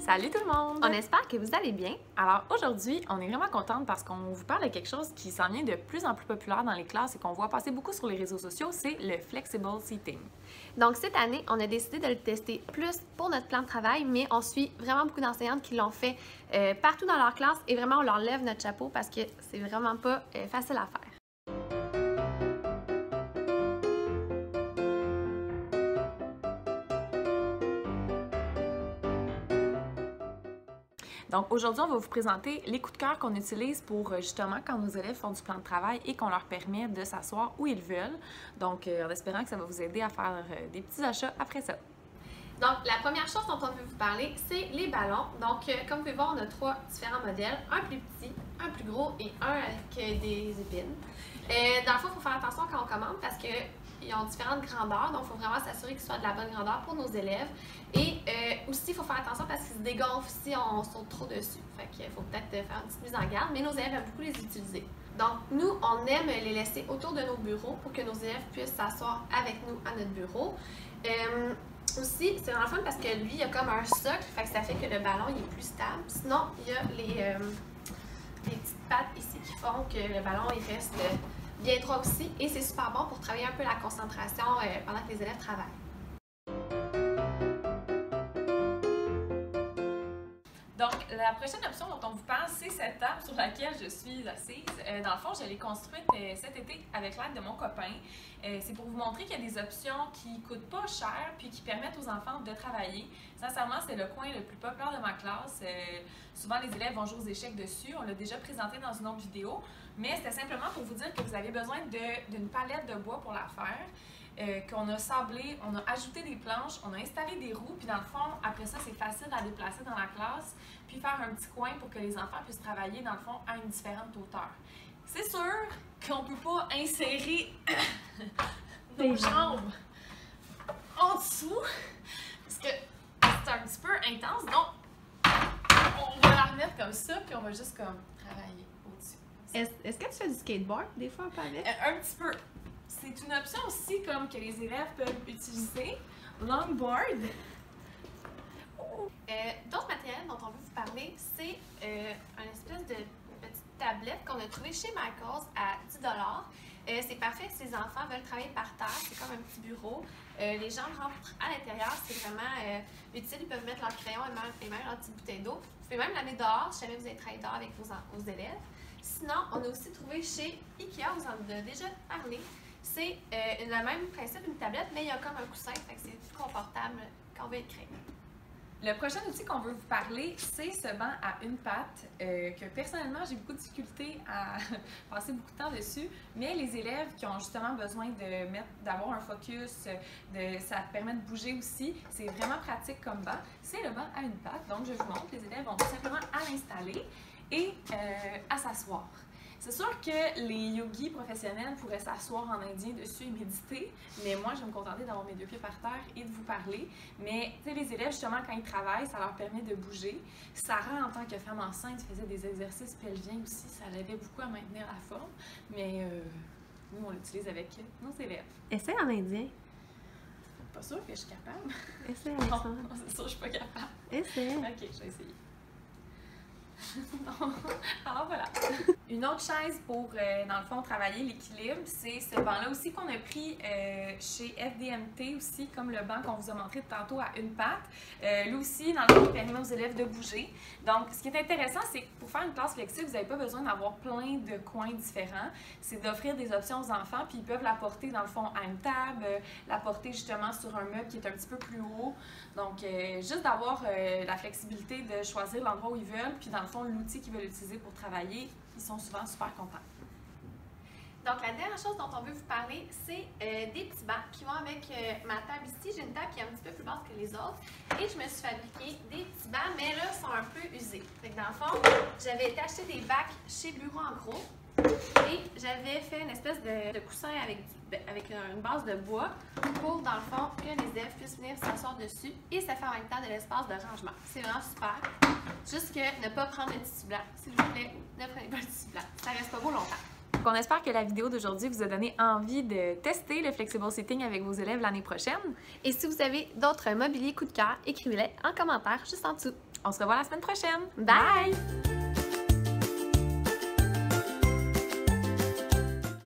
Salut tout le monde! On espère que vous allez bien. Alors aujourd'hui, on est vraiment contente parce qu'on vous parle de quelque chose qui s'en vient de plus en plus populaire dans les classes et qu'on voit passer beaucoup sur les réseaux sociaux, c'est le Flexible Seating. Donc cette année, on a décidé de le tester plus pour notre plan de travail, mais on suit vraiment beaucoup d'enseignantes qui l'ont fait partout dans leur classe et vraiment on leur lève notre chapeau parce que c'est vraiment pas facile à faire. Donc aujourd'hui, on va vous présenter les coups de cœur qu'on utilise pour justement quand nos élèves font du plan de travail et qu'on leur permet de s'asseoir où ils veulent. Donc en espérant que ça va vous aider à faire des petits achats après ça. Donc la première chose dont on veut vous parler, c'est les ballons. Donc comme vous pouvez voir, on a trois différents modèles, un plus petit, un plus gros et un avec des épines. Dans le fond, il faut faire attention quand on commande parce qu'ils ont différentes grandeurs, donc il faut vraiment s'assurer qu'ils soient de la bonne grandeur pour nos élèves. Et aussi, il faut faire attention parce qu'ils se dégonflent si on saute trop dessus. Fait qu'il faut peut-être faire une petite mise en garde, mais nos élèves aiment beaucoup les utiliser. Donc, nous, on aime les laisser autour de nos bureaux pour que nos élèves puissent s'asseoir avec nous à notre bureau. Aussi, c'est vraiment fun parce que lui, il a comme un socle, fait que ça fait que le ballon il est plus stable. Sinon, il y a les petites pattes ici qui font que le ballon il reste bien droit aussi. Et c'est super bon pour travailler un peu la concentration pendant que les élèves travaillent. Donc, la prochaine option dont on vous parle, c'est cette table sur laquelle je suis assise. Dans le fond, je l'ai construite cet été avec l'aide de mon copain. C'est pour vous montrer qu'il y a des options qui ne coûtent pas cher puis qui permettent aux enfants de travailler. Sincèrement, c'est le coin le plus populaire de ma classe. Souvent, les élèves vont jouer aux échecs dessus. On l'a déjà présenté dans une autre vidéo. Mais c'était simplement pour vous dire que vous avez besoin d'une palette de bois pour la faire. Qu'on a sablé, on a ajouté des planches, on a installé des roues, puis dans le fond, après ça, c'est facile à déplacer dans la classe, puis faire un petit coin pour que les enfants puissent travailler, dans le fond, à une différente hauteur. C'est sûr qu'on ne peut pas insérer nos jambes en dessous, parce que c'est un petit peu intense, donc on va la remettre comme ça, puis on va juste comme travailler au-dessus. Est-ce que tu fais du skateboard des fois un peu avec? Un petit peu. C'est une option aussi comme que les élèves peuvent utiliser. Longboard. D'autres matériels dont on veut vous parler, c'est une espèce de petite tablette qu'on a trouvée chez Michaels à 10 $. C'est parfait si les enfants veulent travailler par terre, c'est comme un petit bureau. Les gens rentrent à l'intérieur, c'est vraiment utile. Ils peuvent mettre leur crayon et même leur petite bouteille d'eau. Vous pouvez même l'amener dehors si jamais vous allez travailler dehors avec vos élèves. Sinon, on a aussi trouvé chez Ikea, vous en avez déjà parlé. C'est le même principe, une tablette, mais il y a comme un coussin, fait que c'est plus confortable quand on veut écrire. Le prochain outil qu'on veut vous parler, c'est ce banc à une patte que personnellement j'ai beaucoup de difficulté à passer beaucoup de temps dessus, mais les élèves qui ont justement besoin d'avoir un focus, ça permet de bouger aussi, c'est vraiment pratique comme banc. C'est le banc à une patte, donc je vous montre, les élèves ont tout simplement à l'installer et à s'asseoir. C'est sûr que les yogis professionnels pourraient s'asseoir en indien dessus et méditer, mais moi, je vais me contenter d'avoir mes deux pieds par terre et de vous parler. Mais les élèves, justement, quand ils travaillent, ça leur permet de bouger. Sarah, en tant que femme enceinte, faisait des exercices pelviens aussi. Ça l'aidait beaucoup à maintenir la forme, mais nous, on l'utilise avec nos élèves. Essaye en indien. Pas sûr que je suis capable. Essaye Non, ensemble. c'est sûr que je suis pas capable. Essaye. Ok, je vais essayer. Non. Alors voilà. Une autre chaise pour, dans le fond, travailler l'équilibre, c'est ce banc-là aussi qu'on a pris chez FDMT aussi, comme le banc qu'on vous a montré tantôt à une patte. Lui aussi, dans le fond, il permet aux élèves de bouger. Donc, ce qui est intéressant, c'est que pour faire une classe flexible, vous n'avez pas besoin d'avoir plein de coins différents. C'est d'offrir des options aux enfants, puis ils peuvent la porter, dans le fond, à une table, la porter justement sur un meuble qui est un petit peu plus haut. Donc, juste d'avoir la flexibilité de choisir l'endroit où ils veulent, puis dans le fond, l'outil qu'ils veulent utiliser pour travailler, ils sont souvent super contents. Donc, la dernière chose dont on veut vous parler, c'est des petits bancs qui vont avec ma table ici. J'ai une table qui est un petit peu plus basse que les autres et je me suis fabriqué des petits bancs, mais là, ils sont un peu usés. Fait que dans le fond, j'avais été acheter des bacs chez Bureau en gros et j'avais fait une espèce de coussin avec une base de bois pour, dans le fond, que les élèves puissent venir s'asseoir dessus et ça fait en même temps de l'espace de rangement. C'est vraiment super. Juste que ne pas prendre le tissu blanc. S'il vous plaît, ne prenez pas le tissu blanc. Ça reste pas beau longtemps. Donc, on espère que la vidéo d'aujourd'hui vous a donné envie de tester le Flexible Seating avec vos élèves l'année prochaine. Et si vous avez d'autres mobiliers coup de cœur, écrivez-les en commentaire juste en dessous. On se revoit la semaine prochaine. Bye!